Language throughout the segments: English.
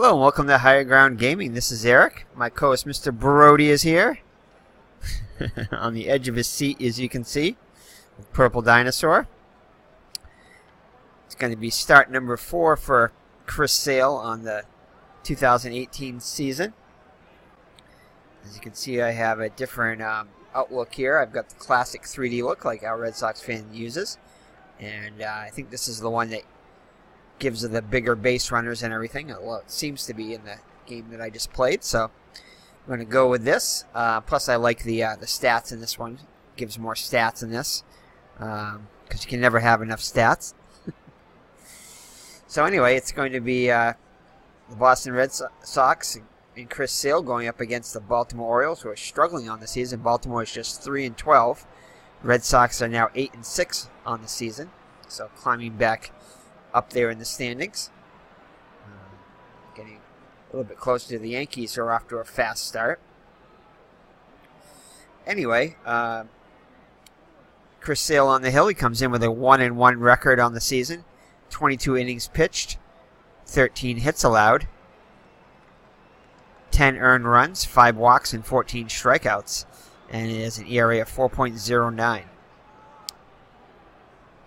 Hello and welcome to Higher Ground Gaming. This is Eric. My co-host Mr. Brody is here. On the edge of his seat, as you can see. Purple dinosaur. It's going to be start number 4 for Chris Sale on the 2018 season. As you can see, I have a different outlook here. I've got the classic 3D look like our Red Sox fan uses. And I think this is the one that gives the bigger base runners and everything. Well, it seems to be in the game that I just played. So I'm going to go with this. Plus, I like the stats in this one. It gives more stats in this. Because you can never have enough stats. So anyway, it's going to be the Boston Red Sox and Chris Sale going up against the Baltimore Orioles, who are struggling on the season. Baltimore is just 3-12. Red Sox are now 8-6 on the season. So climbing back up there in the standings. Getting a little bit closer to the Yankees, who are off to a fast start. Anyway, Chris Sale on the hill. He comes in with a 1-1 record on the season. 22 innings pitched. 13 hits allowed. 10 earned runs, 5 walks, and 14 strikeouts. And it has an ERA of 4.09.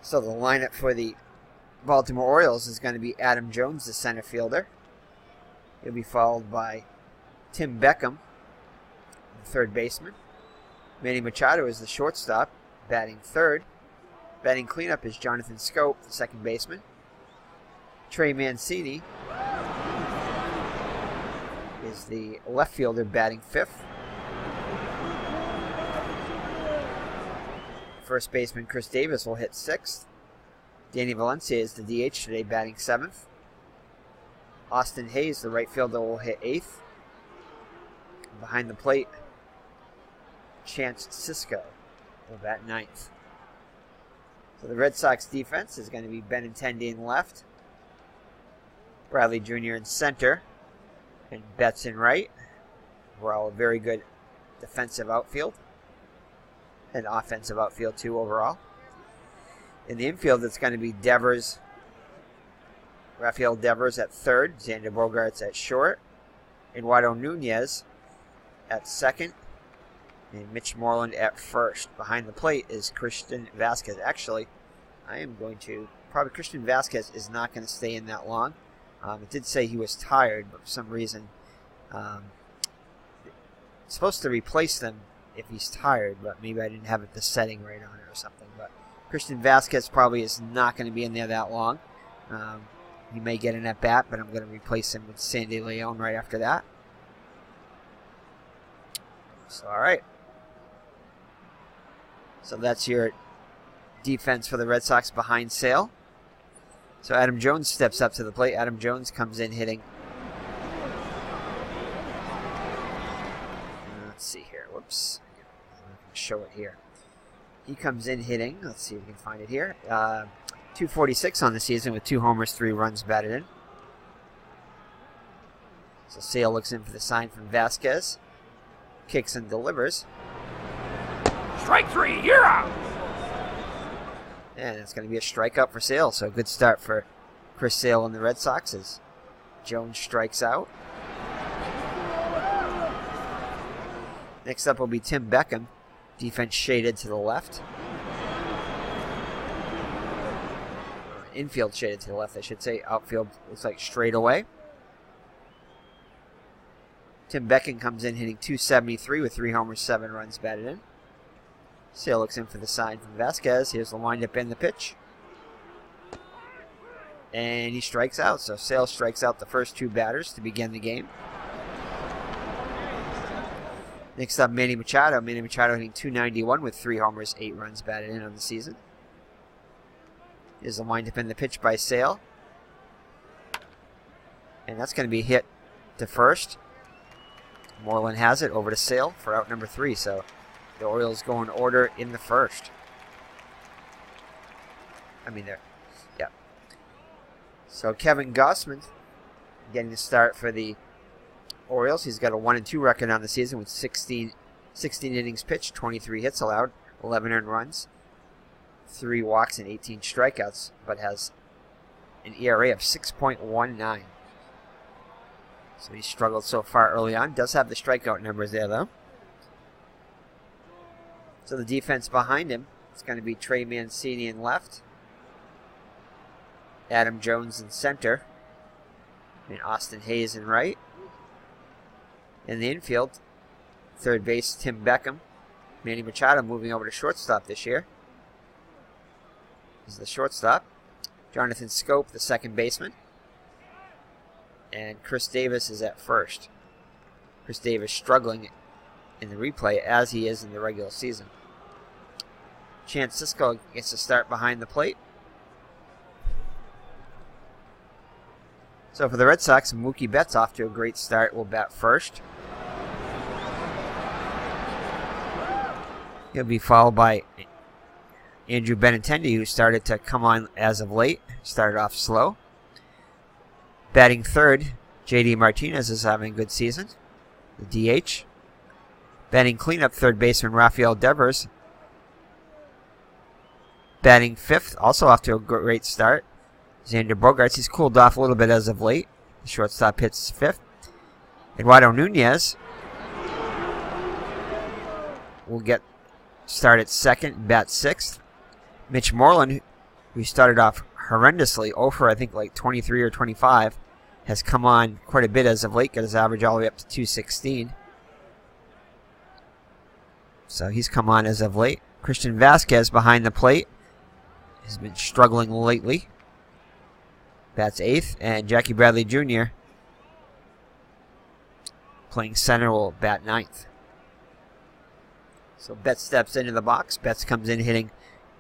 So the lineup for the Baltimore Orioles is going to be Adam Jones, the center fielder. He'll be followed by Tim Beckham, the third baseman. Manny Machado is the shortstop, batting third. Batting cleanup is Jonathan Scope, the second baseman. Trey Mancini is the left fielder, batting fifth. First baseman Chris Davis will hit sixth. Danny Valencia is the DH today, batting 7th. Austin Hayes, the right fielder, will hit 8th. Behind the plate, Chance Sisco will bat 9th. So the Red Sox defense is going to be Benintendi in left, Bradley Jr. in center, and Betts in right. We're all a very good defensive outfield, and offensive outfield too overall. In the infield, it's going to be Rafael Devers at third, Xander Bogaerts at short, Eduardo Nunez at second, and Mitch Moreland at first. Behind the plate is Christian Vasquez. Actually, Christian Vasquez is not going to stay in that long. It did say he was tired, but for some reason, it's supposed to replace them if he's tired, but maybe I didn't have the setting right on it or something. But Christian Vasquez probably is not going to be in there that long. He may get an at-bat, but I'm going to replace him with Sandy Leon right after that. So, all right. So that's your defense for the Red Sox behind Sale. So Adam Jones steps up to the plate. Adam Jones comes in hitting. Let's see here. Whoops. I'm not going to show it here. He comes in hitting. Let's see if we can find it here. 246 on the season with 2 homers, 3 runs batted in. So Sale looks in for the sign from Vasquez. Kicks and delivers. Strike 3, you're out! And it's going to be a strikeout for Sale. So a good start for Chris Sale and the Red Sox as Jones strikes out. Next up will be Tim Beckham. Defense shaded to the left. Infield shaded to the left, I should say. Outfield looks like straight away. Tim Beckham comes in hitting .273 with 3 homers, 7 runs batted in. Sale looks in for the sign from Vasquez. Here's the windup and the pitch. And he strikes out. So Sale strikes out the first 2 batters to begin the game. Next up, Manny Machado. Manny Machado hitting .291 with 3 homers, 8 runs batted in on the season. Here's the windup and the pitch by Sale. And that's going to be hit to first. Moreland has it over to Sale for out number 3. So the Orioles go in order in the first. Yeah. So Kevin Gausman getting the start for the Orioles. He's got a 1-2 record on the season with 16 innings pitched, 23 hits allowed, 11 earned runs, 3 walks, and 18 strikeouts, but has an ERA of 6.19. So he struggled so far early on. Does have the strikeout numbers there, though. So the defense behind him, it's going to be Trey Mancini in left, Adam Jones in center, and Austin Hayes in right. In the infield, third base, Tim Beckham. Manny Machado moving over to shortstop this year. This is the shortstop. Jonathan Scope, the second baseman. And Chris Davis is at first. Chris Davis struggling in the replay as he is in the regular season. Chance Sisco gets to start behind the plate. So for the Red Sox, Mookie Betts off to a great start. Will bat first. He'll be followed by Andrew Benintendi, who started to come on as of late. Started off slow. Batting third, J.D. Martinez is having a good season. The DH. Batting cleanup, third baseman Rafael Devers. Batting fifth, also off to a great start, Xander Bogaerts. He's cooled off a little bit as of late. The shortstop hits fifth. Eduardo Nunez will get started second, bat sixth. Mitch Moreland, who started off horrendously, over I think like 23 or 25, has come on quite a bit as of late, got his average all the way up to 216. So he's come on as of late. Christian Vasquez behind the plate has been struggling lately. Bats eighth, and Jackie Bradley Jr. playing center will bat ninth. So Betts steps into the box. Betts comes in hitting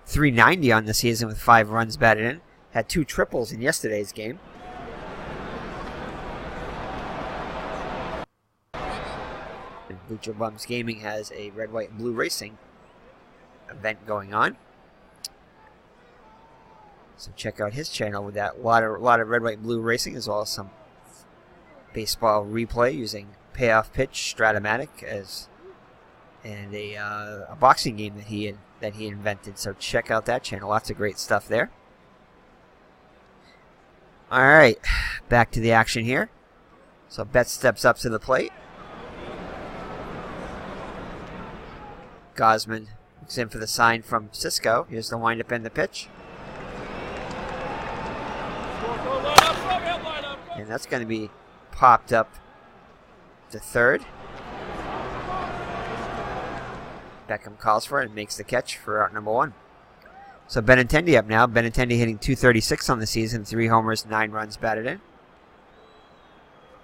.390 on the season with 5 runs batted in. Had 2 triples in yesterday's game. And Lucha Bums Gaming has a red, white, and blue racing event going on. So check out his channel with that. A lot of red, white, and blue racing, as well as some baseball replay using payoff pitch, Stratomatic, and a boxing game that he invented. So check out that channel. Lots of great stuff there. All right, back to the action here. So Betts steps up to the plate. Gausman looks in for the sign from Cisco. Here's the windup and the pitch. And that's going to be popped up to third. Beckham calls for it and makes the catch for out number 1. So Benintendi up now. Benintendi hitting .236 on the season, 3 homers, 9 runs batted in.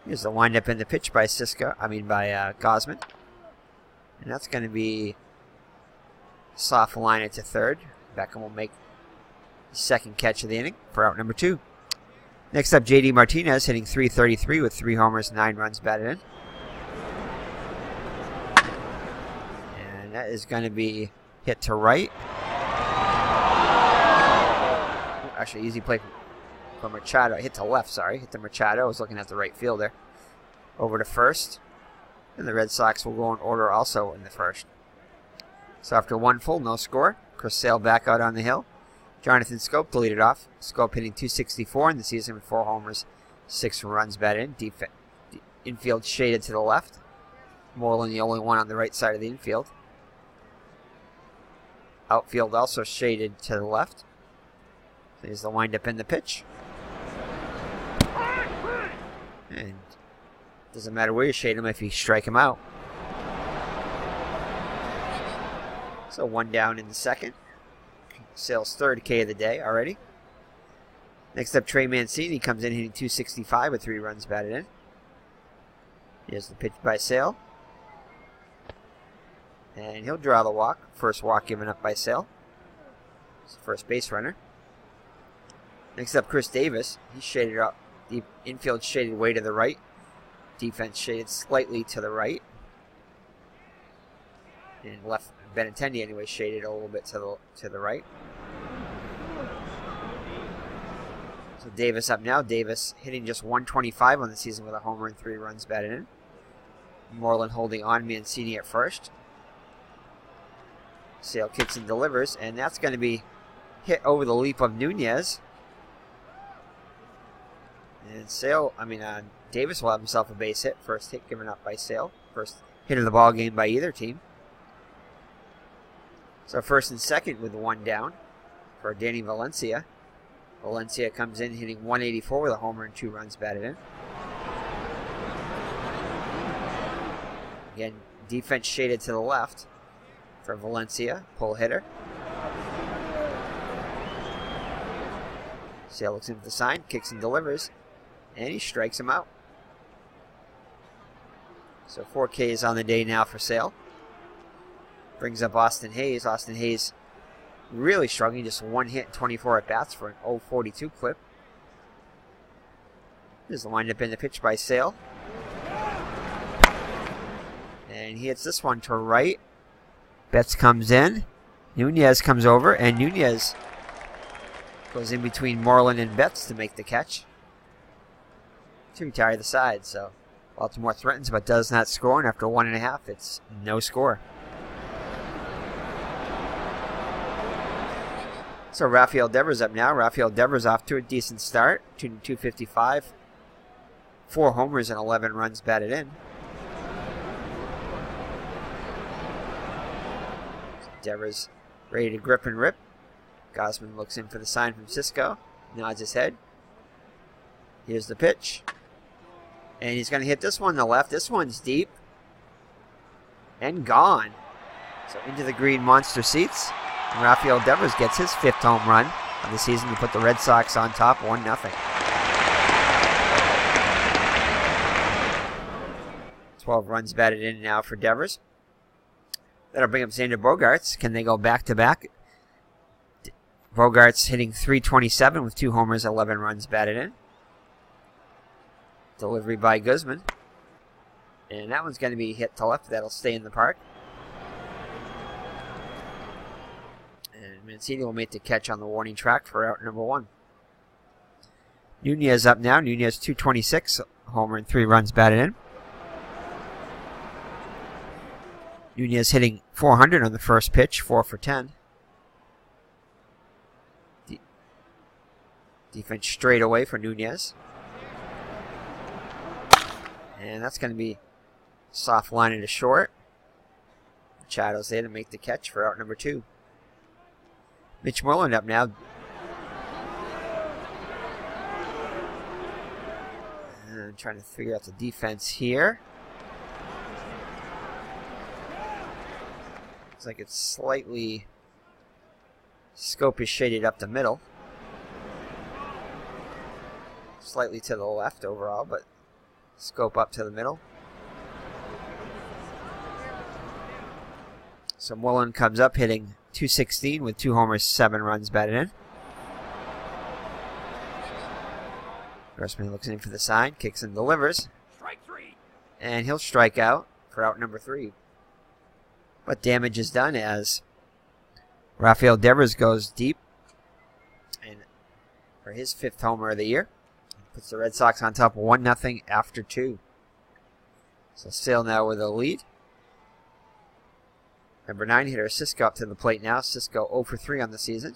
Here's the windup and the pitch by Gausman. And that's going to be soft line it to third. Beckham will make the second catch of the inning for out number 2. Next up, J.D. Martinez hitting .333 with 3 homers, 9 runs batted in. And that is going to be hit to right. Actually, easy play from Machado. Hit to left, sorry. Hit to Machado. I was looking at the right fielder. Over to first. And the Red Sox will go in order also in the first. So after 1 full, no score. Chris Sale back out on the hill. Jonathan Scope to lead it off. Scope hitting .264 in the season with 4 homers, 6 runs batted in. Infield shaded to the left. Moreland the only one on the right side of the infield. Outfield also shaded to the left. There's the windup and the pitch. And doesn't matter where you shade him if you strike him out. So 1 down in the second. Sale's third K of the day already. Next up, Trey Mancini comes in hitting .265 with 3 runs batted in. Here's the pitch by Sale. And he'll draw the walk. First walk given up by Sale. It's the first base runner. Next up, Chris Davis. He's shaded up. The infield shaded way to the right. Defense shaded slightly to the right. And left, Benintendi anyway, shaded a little bit to the right. So Davis up now. Davis hitting just .125 on the season with a homer and 3 runs batted in. Moreland holding on, Mancini at first. Sale kicks and delivers, and that's going to be hit over the leap of Nunez. And Davis will have himself a base hit. First hit given up by Sale. First hit of the ball game by either team. So first and second with one down for Danny Valencia. Valencia comes in hitting 184 with a homer and 2 runs batted in. Again, defense shaded to the left for Valencia, pull hitter. Sale looks in for the sign, kicks and delivers, and he strikes him out. So 4 Ks on the day now for Sale. Brings up Austin Hayes. Austin Hayes really struggling, just 1 hit, 24 at-bats for an 0.42 clip. This is the windup in the pitch by Sale. And he hits this one to right. Betts comes in. Nunez comes over, and Nunez goes in between Moreland and Betts to make the catch to retire the side. So Baltimore threatens but does not score, and after 1.5, it's no score. So Rafael Devers up now. Rafael Devers off to a decent start. 255. 4 homers and 11 runs batted in. Devers ready to grip and rip. Gausman looks in for the sign from Cisco. Nods his head. Here's the pitch. And he's going to hit this one to the left. This one's deep. And gone. So into the green monster seats. And Rafael Devers gets his 5th home run of the season to put the Red Sox on top 1-0. 12 runs batted in now for Devers. That'll bring up Xander Bogaerts. Can they go back-to-back? Bogaerts hitting .327 with 2 homers, 11 runs batted in. Delivery by Guzman. And that one's going to be hit to left. That'll stay in the park. And Mancini will make the catch on the warning track for out number 1. Nunez up now. Nunez .226, homer and 3 runs batted in. Nunez hitting .400 on the first pitch, 4 for 10. Defense straight away for Nunez. And that's going to be soft line into short. Machado's there to make the catch for out number 2. Mitch Moreland up now. And I'm trying to figure out the defense here. Looks like it's slightly... Scope is shaded up the middle. Slightly to the left overall, but scope up to the middle. So Moreland comes up hitting .216 with 2 homers, 7 runs batted in. Grossman looks in for the sign, kicks and delivers. Strike 3. And he'll strike out for out number 3. But damage is done as Rafael Devers goes deep and for his 5th homer of the year. Puts the Red Sox on top 1-0 after 2. So Sale now with a lead. Number 9 hitter Cisco up to the plate now. Cisco 0 for 3 on the season.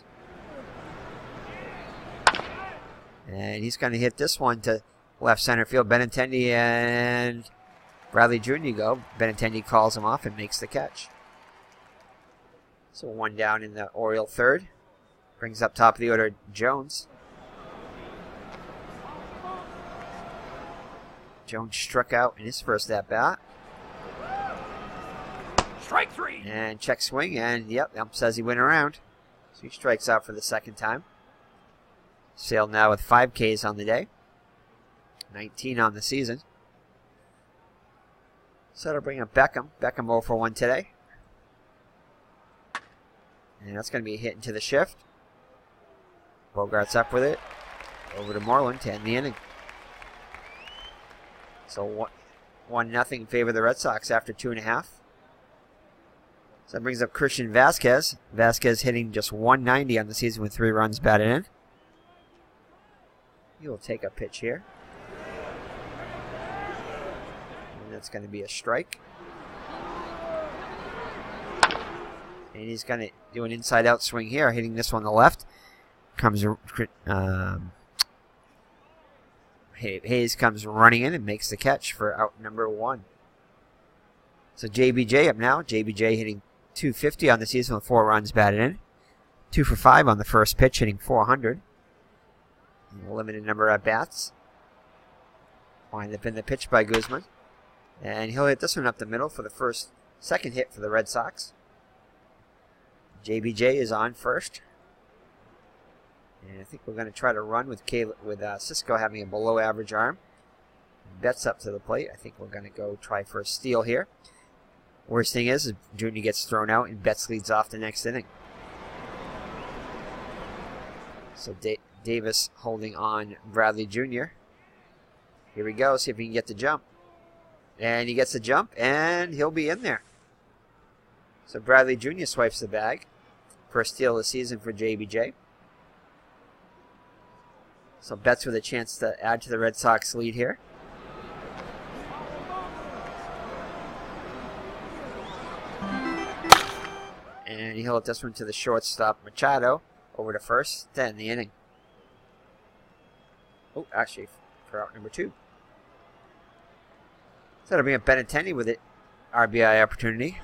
And he's going to hit this one to left center field. Benintendi and Bradley Jr. go. Benintendi calls him off and makes the catch. So 1 down in the Oriole 3rd. Brings up top of the order Jones. Jones struck out in his first at-bat. Strike 3. And check swing, and yep, ump says he went around. So he strikes out for the 2nd time. Sale now with 5 Ks on the day. 19 on the season. So that'll bring up Beckham. Beckham 0 for 1 today. And that's going to be a hit into the shift. Bogaerts up with it. Over to Moreland to end the inning. So 1-0 in favor of the Red Sox after 2.5. So that brings up Christian Vasquez. Vasquez hitting just .190 on the season with 3 runs batted in. He will take a pitch here. And that's going to be a strike. And he's going to do an inside-out swing here, hitting this one to the left. Comes Hayes comes running in and makes the catch for out number 1. So JBJ up now. JBJ hitting .250 on the season with 4 runs batted in. 2 for 5 on the first pitch, hitting .400. A limited number of bats. Wind up in the pitch by Gausman. And he'll hit this one up the middle for the second hit for the Red Sox. JBJ is on first. And I think we're going to try to run with Cisco having a below average arm. Betts up to the plate. I think we're going to go try for a steal here. Worst thing is Junior gets thrown out and Betts leads off the next inning. So Davis holding on Bradley Jr. Here we go. See if he can get the jump. And he gets the jump, and he'll be in there. So Bradley Jr. swipes the bag. First steal of the season for JBJ. So Betts with a chance to add to the Red Sox lead here. And he'll hit this one to the shortstop, Machado, over to first, to end the inning. Oh, actually, for out number 2. So that'll bring up Benintendi with it. RBI opportunity.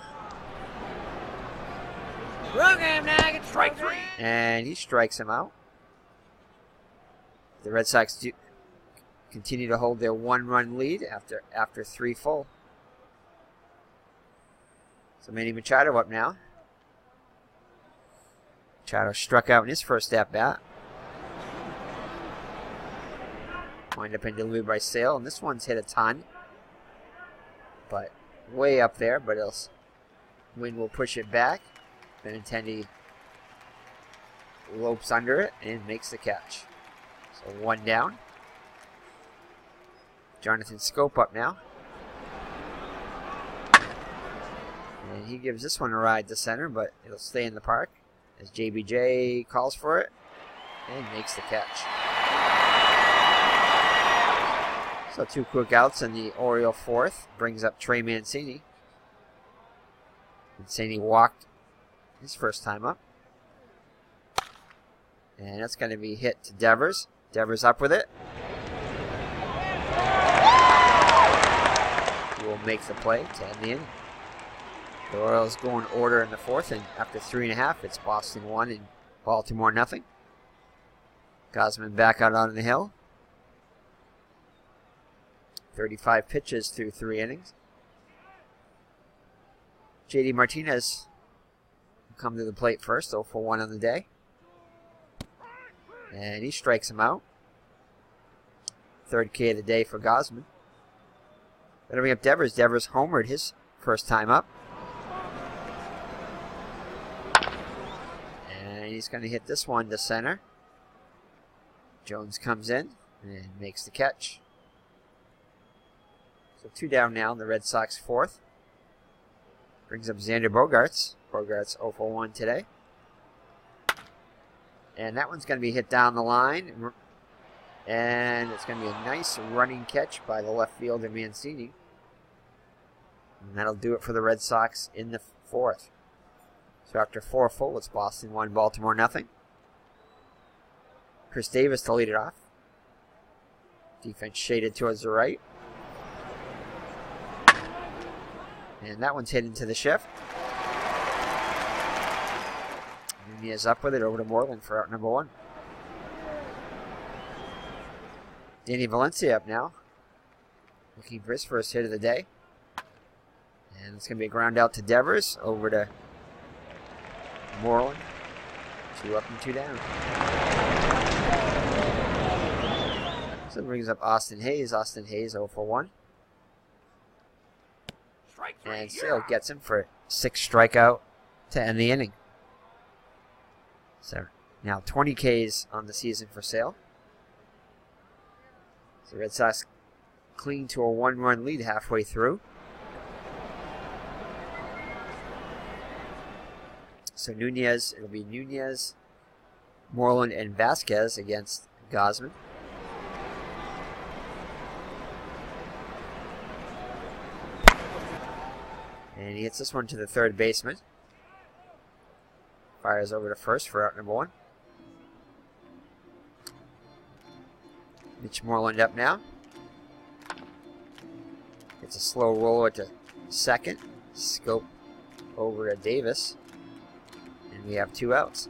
Wrong game, now get strike 3. And he strikes him out. The Red Sox do continue to hold their 1-run lead after 3 full. So Manny Machado up now. Machado struck out in his first at-bat. Wind up and delivered by Sale, and this one's hit a ton. But way up there, but wind will push it back. Benintendi lopes under it and makes the catch. So 1 down. Jonathan Scope up now. And he gives this one a ride to center, but it'll stay in the park as JBJ calls for it and makes the catch. So 2 quick outs in the Oriole 4th. Brings up Trey Mancini. Mancini walked his first time up. And that's going to be hit to Devers. Devers up with it. He will make the play to end the inning. The Orioles go in order in the 4th, and after 3.5, it's Boston 1 and Baltimore nothing. Gausman back out on the hill. 35 pitches through 3 innings. JD Martinez will come to the plate first, 0 for 1 on the day. And he strikes him out. 3rd K of the day for Gausman. That'll bring up Devers. Devers homered his first time up. And he's going to hit this one to center. Jones comes in and makes the catch. So 2 down now in the Red Sox 4th. Brings up Xander Bogaerts. Bogaerts 0 for 1 today. And that one's going to be hit down the line. And it's going to be a nice running catch by the left fielder Mancini. And that'll do it for the Red Sox in the 4th. So after 4 full, it's Boston 1, Baltimore nothing. Chris Davis to lead it off. Defense shaded towards the right. And that one's hit into the shift. Nunez up with it over to Moreland for out number 1. Danny Valencia up now. Looking for his first hit of the day. And it's going to be a ground out to Devers over to Moreland. 2 up and 2 down. So it brings up Austin Hayes. Austin Hayes 0 for 1. And Sale gets him for 6 strikeout to end the inning. So now 20 Ks on the season for Sale. So Red Sox cling to a 1-run lead halfway through. So Nunez, it'll be Nunez, Moreland, and Vasquez against Gausman. And he hits this one to the 3rd baseman. Fires over to first for out number 1. Mitch Moreland up now. It's a slow roller to second. Scope over to Davis. And we have 2 outs.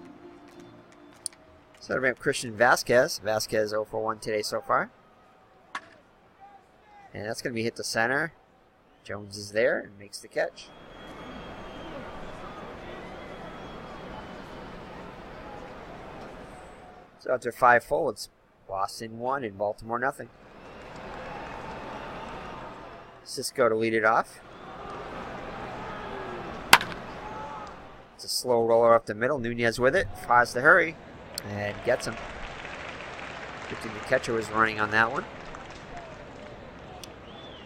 So we have Christian Vasquez. Vasquez 0 for 1 today so far. And that's going to be hit to center. Jones is there and makes the catch. So after 5 full, it's Boston 1 and Baltimore nothing. Cisco to lead it off. It's a slow roller up the middle. Nunez with it. Tries to hurry. And gets him. Good thing the catcher was running on that one.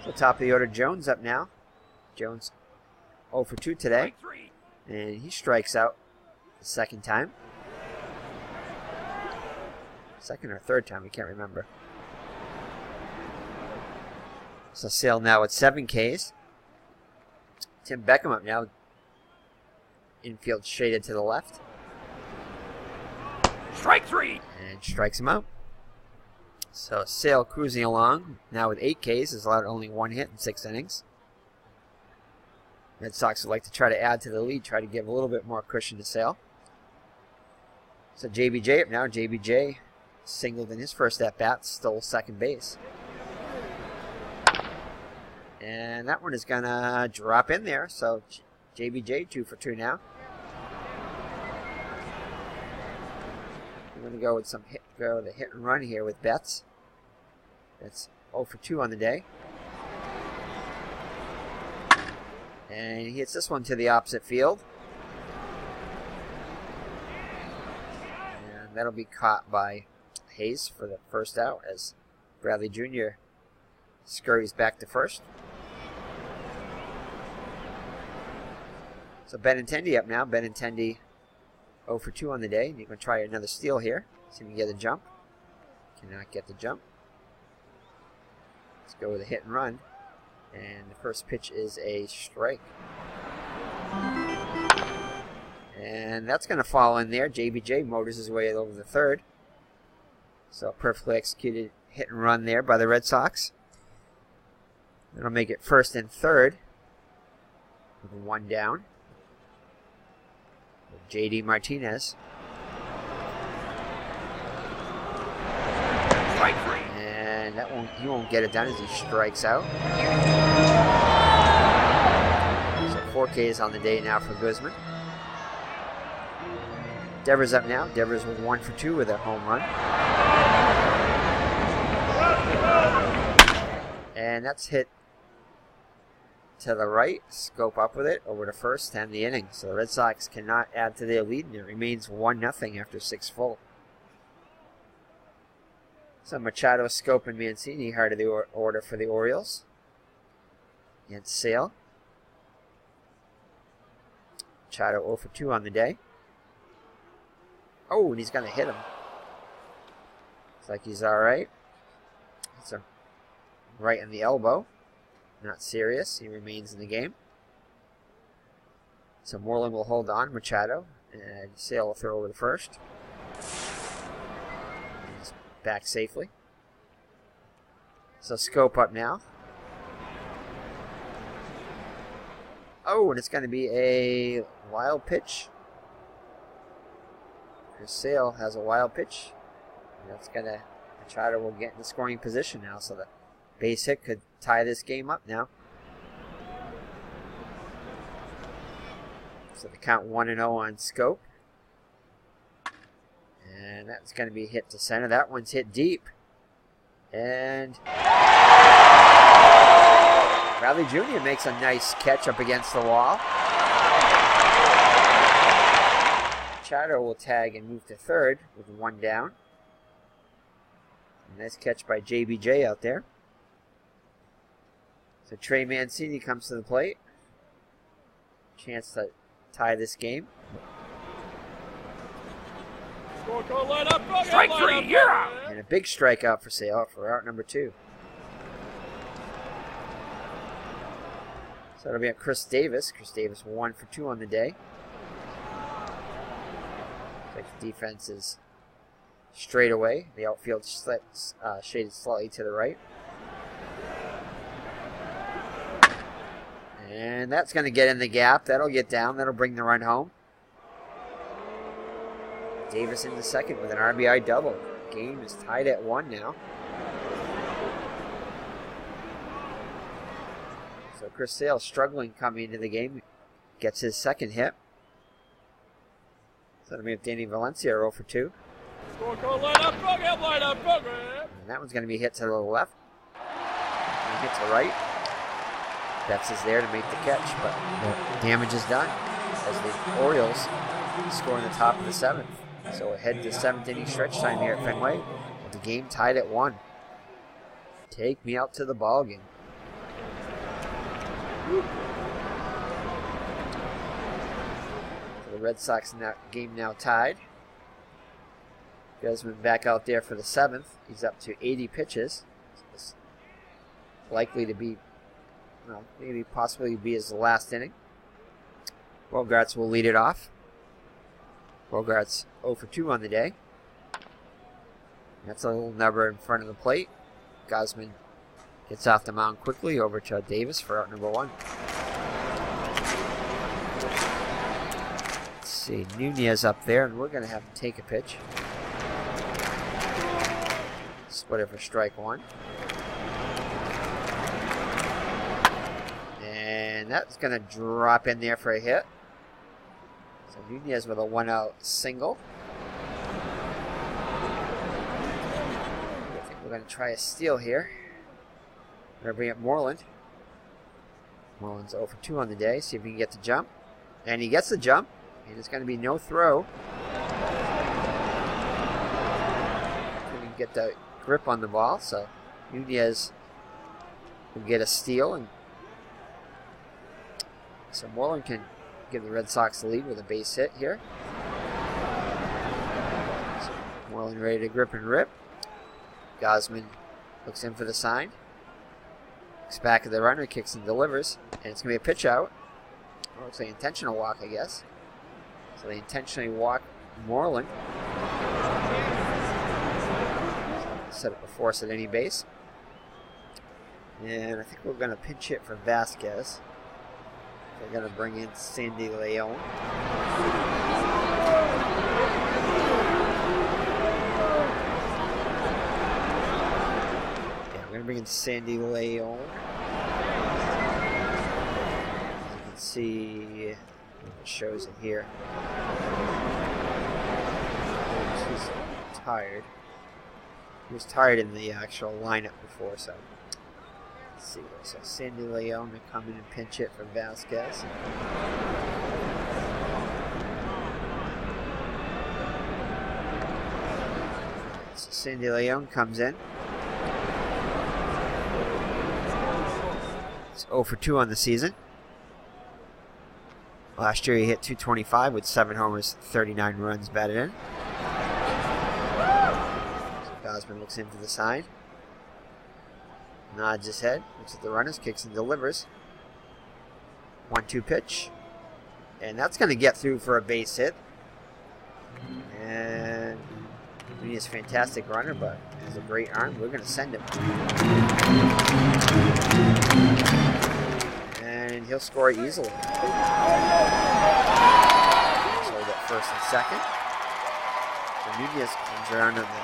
So top of the order, Jones up now. Jones 0 for 2 today. And he strikes out the second time. Second or third time, we can't remember. So Sale now with 7 Ks. Tim Beckham up now. Infield shaded to the left. Strike 3. And strikes him out. So Sale cruising along. Now with 8 Ks. Has allowed only 1 hit in 6 innings. Red Sox would like to try to add to the lead. Try to give a little bit more cushion to Sale. So JBJ up now. JBJ singled in his first at-bat. Stole second base. And that one is going to drop in there. So JBJ 2 for 2 now. We're going to go with the hit and run here with Betts. That's 0 for 2 on the day. And he hits this one to the opposite field. And that'll be caught by Hayes for the first out as Bradley Jr. scurries back to first. So Benintendi up now. Benintendi 0 for 2 on the day. And you're going to try another steal here. See if you can get a jump. Cannot get the jump. Let's go with a hit and run. And the first pitch is a strike. And that's going to fall in there. JBJ motors his way over the third. So perfectly executed hit and run there by the Red Sox. That'll make it first and third. With 1 down. With JD Martinez. Strike 3. And he won't get it done as he strikes out. So 4 Ks on the day now for Gausman. Devers up now. Devers with 1 for 2 with a home run. And that's hit to the right. Scope up with it over to first to end the inning. So the Red Sox cannot add to their lead, and it remains 1-0 after 6 full. So Machado, Scope, and Mancini heart of the order for the Orioles. Against Sale. Machado 0 for 2 on the day. Oh, and he's going to hit him. Looks like he's all right. It's a right in the elbow. Not serious. He remains in the game. So Moreland will hold on. Machado. And Sale will throw over the first. He's back safely. So Scope up now. Oh, and it's going to be a wild pitch. Sale has a wild pitch. And that's going to... Machado will get in the scoring position now. So the base hit could tie this game up now. So the count 1-0 on Scope. And that's going to be hit to center. That one's hit deep. And Bradley Jr. makes a nice catch up against the wall. Machado will tag and move to third with 1 down. Nice catch by JBJ out there. So Trey Mancini comes to the plate. Chance to tie this game. Strike 3, yeah! And a big strikeout for Sale for out number 2. So it'll be at Chris Davis. Chris Davis 1 for 2 on the day. Looks like the defense is straight away. The outfield shaded slightly to the right. And that's going to get in the gap. That'll get down. That'll bring the run home. Davis in the second with an RBI double. Game is tied at 1 now. So Chris Sale struggling coming into the game. Gets his second hit. So that'll make Danny Valencia 0 for 2. Line up program. And that one's going to be hit to the left. And hit to the right. Betts is there to make the catch, but the damage is done as the Orioles score in the top of the 7th. So ahead to 7th inning stretch time here at Fenway, with the game tied at 1. Take me out to the ball game. So the Red Sox in that game now tied. Gausman back out there for the 7th. He's up to 80 pitches. It's likely to be, well, maybe possibly be his last inning. Bogarts will lead it off. Bogarts 0 for 2 on the day. That's a little number in front of the plate. Gausman gets off the mound quickly over to Davis for out number 1. Let's see, Nunez up there, and we're going to have him take a pitch. Split it for strike 1. And that's going to drop in there for a hit. So Nunez with a 1-out single. I think we're going to try a steal here. We're going to bring up Moreland. Moreland's 0 for 2 on the day. See if he can get the jump. And he gets the jump. And it's going to be no throw. Couldn't get the grip on the ball. So Nunez will get a steal. And so Moreland can give the Red Sox the lead with a base hit here. So Moreland ready to grip and rip. Gausman looks in for the sign. Looks back at the runner, kicks and delivers. And it's going to be a pitch out. Or looks like an intentional walk, I guess. So they intentionally walk Moreland. Set up a force at any base. And I think we're going to pinch hit for Vasquez. They're going to bring in Sandy Leon. Yeah, we're going to bring in Sandy Leon. You can see it shows it here. He's tired. He was tired in the actual lineup before, so. Let's see. So Sandy Leon to come in and pinch it for Vasquez. So Sandy Leon comes in. It's 0 for 2 on the season. Last year he hit .225 with 7 homers, 39 runs batted in. So Gausman looks in for the sign. Nods his head, looks at the runners, kicks and delivers. 1-2 pitch. And that's going to get through for a base hit. And he is a fantastic runner, but has a great arm. We're going to send him. And he'll score easily. So at first and second. So Nunez comes around on the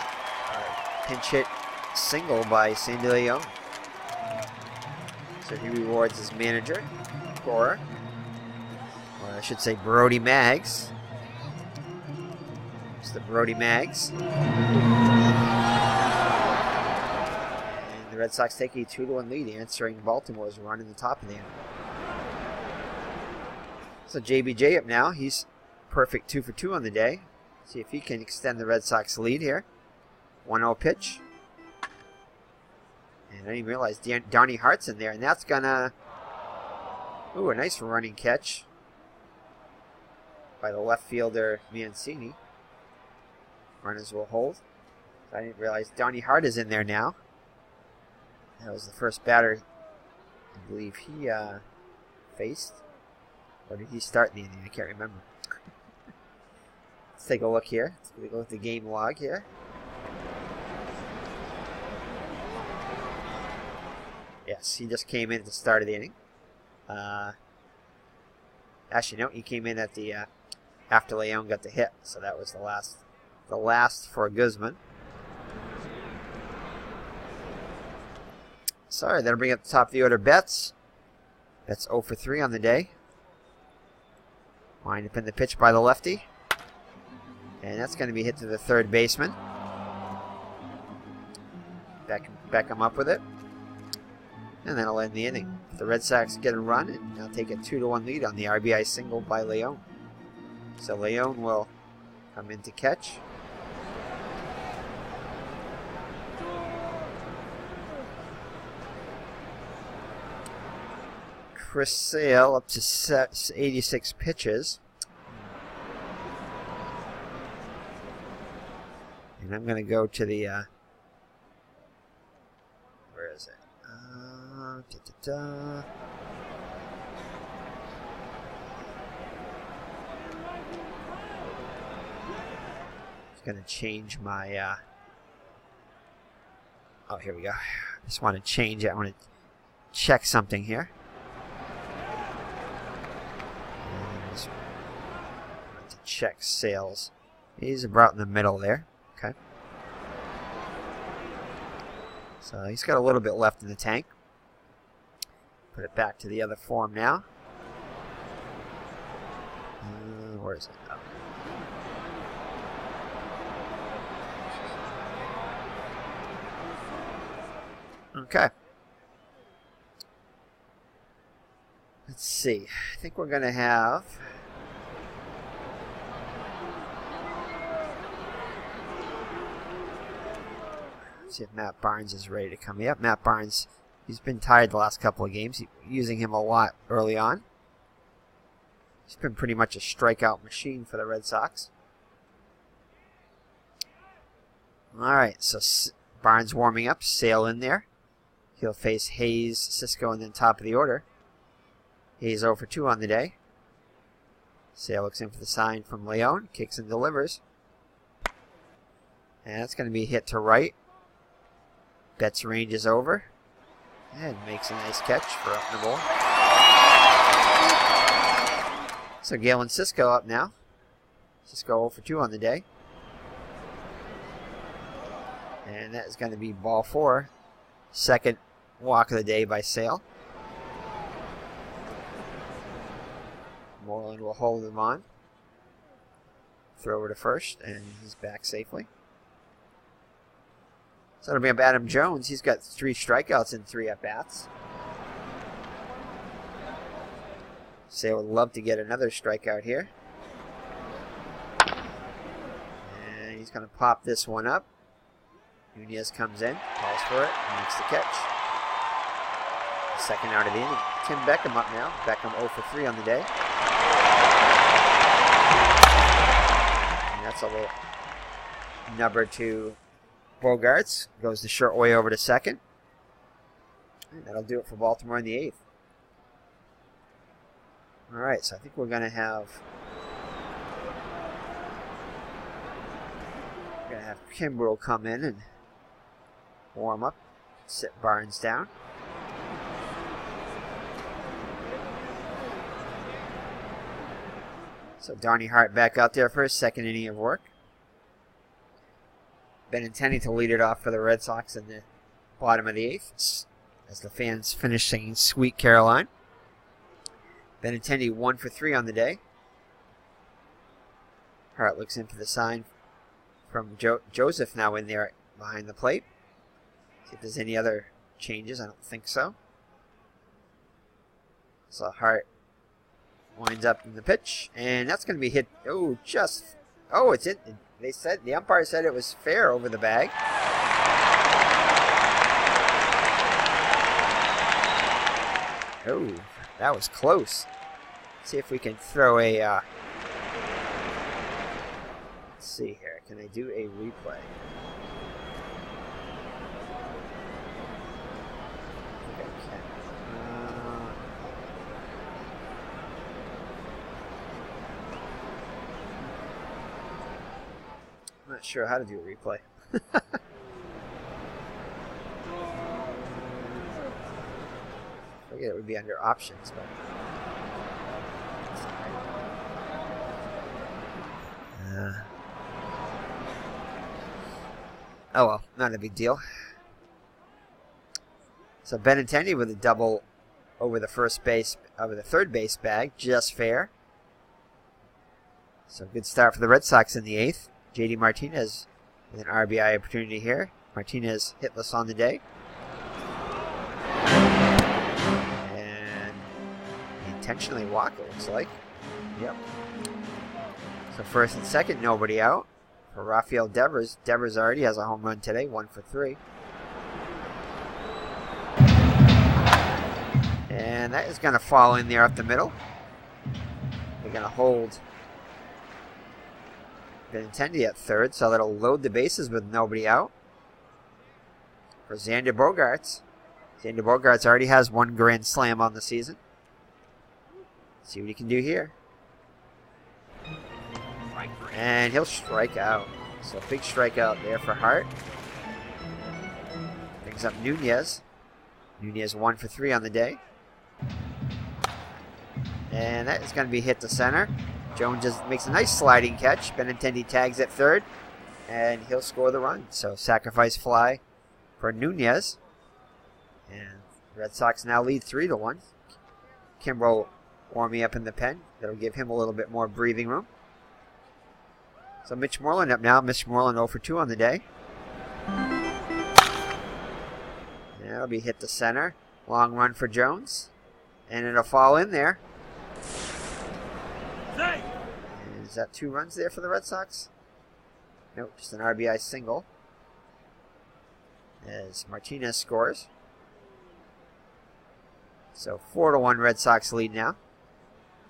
pinch hit single by Sandy Leon. So he rewards his manager, Cora. Or I should say Brody Maggs. It's the Brody Maggs. And the Red Sox take a 2-1 lead, answering Baltimore's run in the top of the inning. So JBJ up now. He's perfect 2 for 2 on the day. See if he can extend the Red Sox lead here. 1-0 pitch. And I didn't even realize Donnie Hart's in there, and that's gonna... Ooh, a nice running catch by the left fielder Mancini. Runners will hold. I didn't realize Donnie Hart is in there now. That was the first batter I believe he faced. Or did he start in the inning? I can't remember. Let's take a look here. Let's take a look at the game log here. Yes, he just came in at the start of the inning. Actually, no, he came in at the after Leon got the hit, so that was the last for Gausman. Sorry, that'll bring up the top of the order. Betts. That's 0 for 3 on the day. Wind up in the pitch by the lefty. And that's going to be hit to the third baseman. Back him up with it. And then I'll end the inning. The Red Sox get a run, and they'll take a 2-1 lead on the RBI single by Leon. So Leon will come in to catch. Chris Sale up to 86 pitches. And I'm going to go to the, where is it? Just going to change my, oh, here we go. I just want to change it. I want to check something here. To check Sales. He's about in the middle there. Okay. So he's got a little bit left in the tank. Put it back to the other form now. Where is it? Oh. Okay. Let's see. I think we're going to have... Let's see if Matt Barnes is ready to come. Yep, Matt Barnes, he's been tired the last couple of games. Using him a lot early on. He's been pretty much a strikeout machine for the Red Sox. Alright, so Barnes warming up. Sale in there. He'll face Hayes, Cisco, and then top of the order. Hayes 0 for 2 on the day. Sale looks in for the sign from Leon. Kicks and delivers. And that's going to be hit to right. Betts' range is over. And makes a nice catch for up the bowl. So Galen Cisco up now. Cisco 0 for 2 on the day. And that is going to be ball 4. Second walk of the day by Sale. Moreland will hold him on. Throw over to first, and he's back safely. So it'll be up Adam Jones. He's got 3 strikeouts and 3 at-bats. Sale would love to get another strikeout here. And he's going to pop this one up. Nunez comes in, calls for it, and makes the catch. Second out of the inning. Tim Beckham up now. Beckham 0 for 3 on the day. And that's a little number to Bogarts. Goes the short way over to second. And that'll do it for Baltimore in the 8th. Alright, so I think we're going to have... Kimbrel come in and warm up. Sit Barnes down. So Darnie Hart back out there for his second inning of work. Benintendi to lead it off for the Red Sox in the bottom of the 8th. As the fans finish singing Sweet Caroline. Benintendi 1 for 3 on the day. Hart looks in for the sign from Joseph now in there behind the plate. See if there's any other changes. I don't think so. So Hart winds up in the pitch, and that's going to be hit. Oh, it's in. They said, the umpire said it was fair over the bag. Oh, that was close. Let's see if we can throw a, let's see here. Can I do a replay? I think I can. I'm not sure how to do a replay. figured it would be under options, but oh well, not a big deal. So Benintendi with a double over the third base bag, just fair. So good start for the Red Sox in the 8th. JD Martinez with an RBI opportunity here. Martinez hitless on the day. And he intentionally walked, it looks like. Yep. So first and second, nobody out. For Rafael Devers. Devers already has a home run today, 1 for 3. And that is going to fall in there up the middle. They're going to hold Benintendi at third, so that'll load the bases with nobody out. For Xander Bogaerts. Xander Bogaerts already has 1 grand slam on the season. Let's see what he can do here. And he'll strike out. So big strikeout there for Hart. Brings up Nunez. Nunez 1 for 3 on the day. And that is going to be hit to center. Jones just makes a nice sliding catch. Benintendi tags at third. And he'll score the run. So sacrifice fly for Nunez. And the Red Sox now lead 3-1. Kimbrel warming up in the pen. That'll give him a little bit more breathing room. So Mitch Moreland up now. Mitch Moreland 0 for 2 on the day. And that'll be hit to center. Long run for Jones. And it'll fall in there. And is that 2 runs there for the Red Sox? Nope, just an RBI single. As Martinez scores. So 4-1 Red Sox lead now.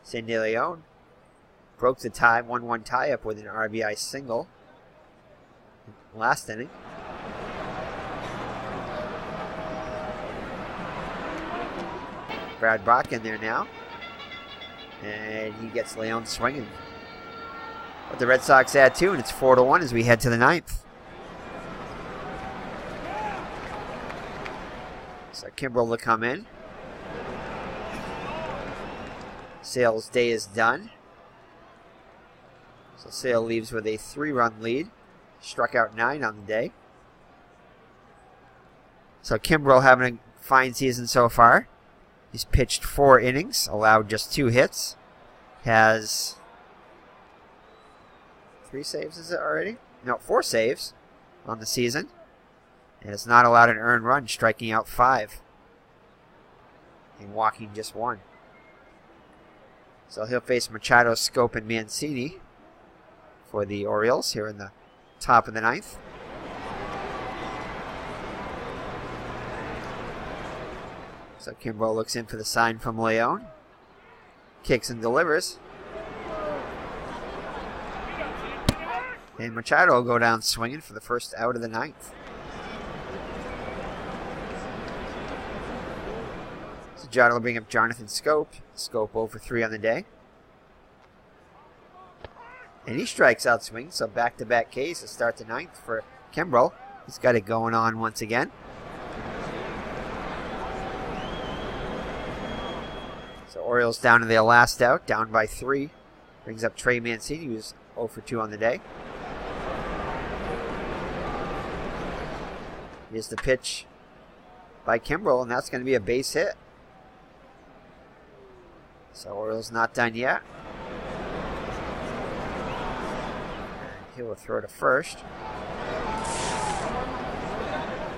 Sandy Leon broke the tie, 1-1 tie-up with an RBI single last inning. Brad Bach in there now. And he gets Leon swinging. But the Red Sox add 2, and it's 4-1 as we head to the 9th. So Kimbrel will come in. Sale's day is done. So Sale leaves with a 3-run lead. Struck out 9 on the day. So Kimbrel having a fine season so far. He's pitched 4 innings, allowed just 2 hits. Has 3 saves, is it already? No, 4 saves on the season. And has not allowed an earned run, striking out 5. And walking just 1. So he'll face Machado, Scope, and Mancini for the Orioles here in the top of the 9th. So Kimbrel looks in for the sign from Leon. Kicks and delivers. And Machado will go down swinging for the first out of the 9th. So John will bring up Jonathan Scope. Scope 0 for 3 on the day. And he strikes out swing, so back-to-back Ks to start the 9th for Kimbrel. He's got it going on once again. So Orioles down to their last out, down by 3. Brings up Trey Mancini, who's 0 for 2 on the day. Here's the pitch by Kimbrel, and that's going to be a base hit. So Orioles not done yet. And he will throw to first.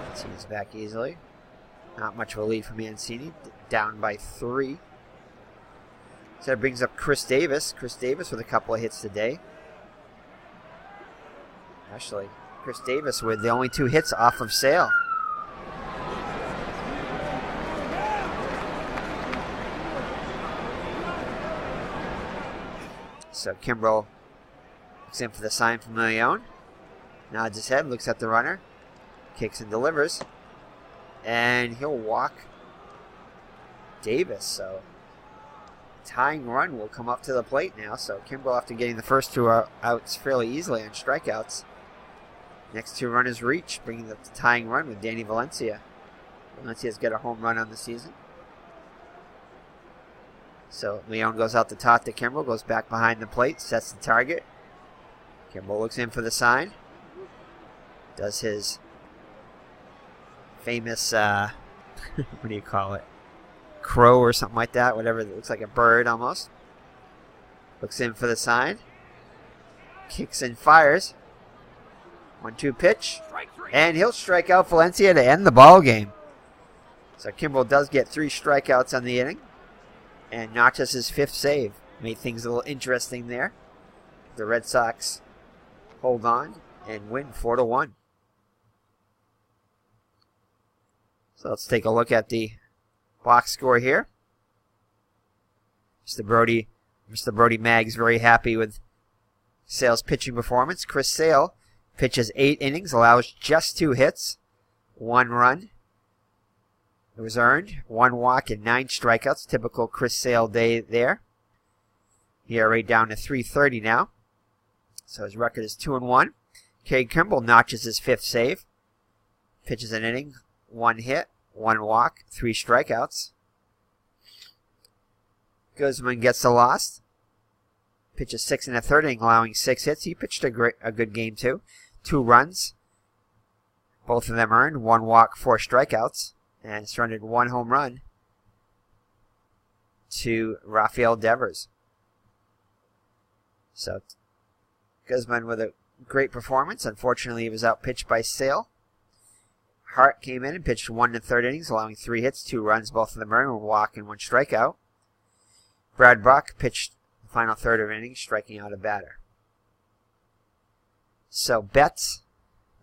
Mancini's back easily. Not much of a lead for Mancini, down by 3. So that brings up Chris Davis. Chris Davis with a couple of hits today. Actually, Chris Davis with the only 2 hits off of Sale. So Kimbrel looks in for the sign from Leon. Nods his head, looks at the runner. Kicks and delivers. And he'll walk Davis. So tying run will come up to the plate now. So Kimbrel, after getting the first 2 outs fairly easily on strikeouts. Next 2 runners reach, bringing the tying run with Danny Valencia. Valencia's got a home run on the season. So Leone goes out the top to Kimbrel, goes back behind the plate, sets the target. Kimbrel looks in for the sign. Does his famous, what do you call it? Crow or something like that, whatever. It looks like a bird almost. Looks in for the sign. Kicks and fires. 1-2 pitch. And he'll strike out Valencia to end the ball game. So Kimbrel does get 3 strikeouts on the inning. And notches his 5th save. Made things a little interesting there. The Red Sox hold on and win 4-1. So let's take a look at the box score here. Mr. Brody Maggs very happy with Sale's pitching performance. Chris Sale pitches 8 innings, allows just 2 hits, 1 run. It was earned, 1 walk and 9 strikeouts. Typical Chris Sale day there. ERA down to 3.30 now. So his record is 2-1. Cade Kimbrel notches his 5th save. Pitches an inning, 1 hit, 1 walk, 3 strikeouts. Gausman gets the loss. Pitches 6 1/3 inning, allowing 6 hits. He pitched a good game too. 2 runs. Both of them earned. 1 walk, 4 strikeouts. And surrendered 1 home run to Rafael Devers. So Gausman with a great performance. Unfortunately, he was outpitched by Sale. Hart came in and pitched 1 1/3 innings, allowing 3 hits, 2 runs, both of them earned, 1 walk and 1 strikeout. Brad Buck pitched the final third of innings, striking out a batter. So Betts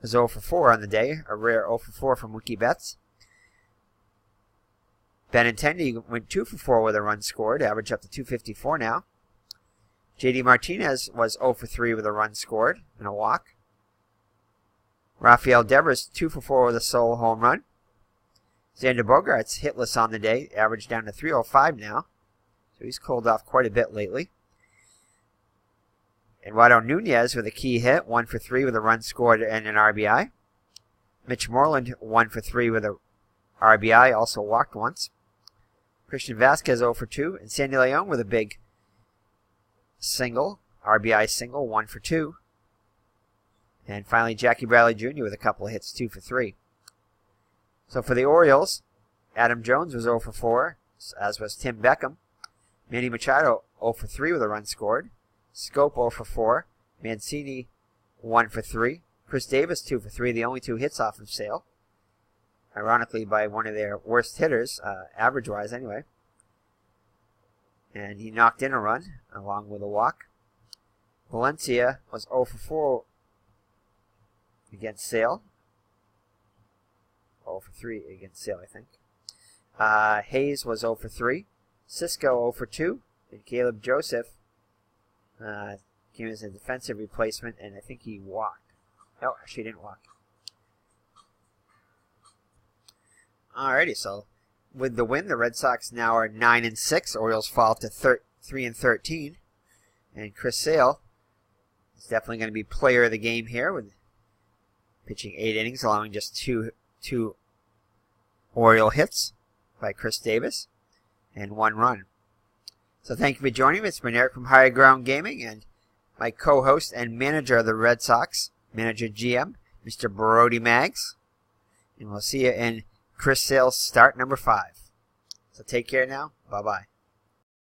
was 0 for 4 on the day, a rare 0 for 4 from Mookie Betts. Benintendi went 2 for 4 with a run scored, average up to 254 now. JD Martinez was 0 for 3 with a run scored and a walk. Rafael Devers 2 for 4 with a solo home run. Xander Bogaerts hitless on the day, average down to 305 now. So he's cooled off quite a bit lately. Eduardo Nunez with a key hit, 1 for 3 with a run scored and an RBI. Mitch Moreland 1 for 3 with a RBI, also walked once. Christian Vasquez 0 for 2, and Sandy Leon with a big single, RBI single, 1 for 2. And finally, Jackie Bradley Jr. with a couple of hits, 2 for 3. So for the Orioles, Adam Jones was 0 for 4, as was Tim Beckham. Manny Machado 0 for 3 with a run scored. Scope 0 for 4. Mancini 1 for 3. Chris Davis 2 for 3, the only 2 hits off of Sale. Ironically, by one of their worst hitters, average-wise anyway. And he knocked in a run, along with a walk. Valencia was 0 for 4 against Sale. 0 for 3 against Sale, I think. Hayes was 0 for 3. Cisco 0 for 2. And Caleb Joseph came as a defensive replacement, and I think he walked. No, actually he didn't walk. Alrighty, so with the win, the Red Sox now are 9-6. Orioles fall to 3-13. And Chris Sale is definitely going to be player of the game here, with pitching 8 innings, allowing just two Oriole hits by Chris Davis and 1 run. So thank you for joining me. It's been Eric from Higher Ground Gaming, and my co-host and manager of the Red Sox, manager GM, Mr. Brody Maggs. And we'll see you in Chris Sale's start number 5. So take care now. Bye-bye.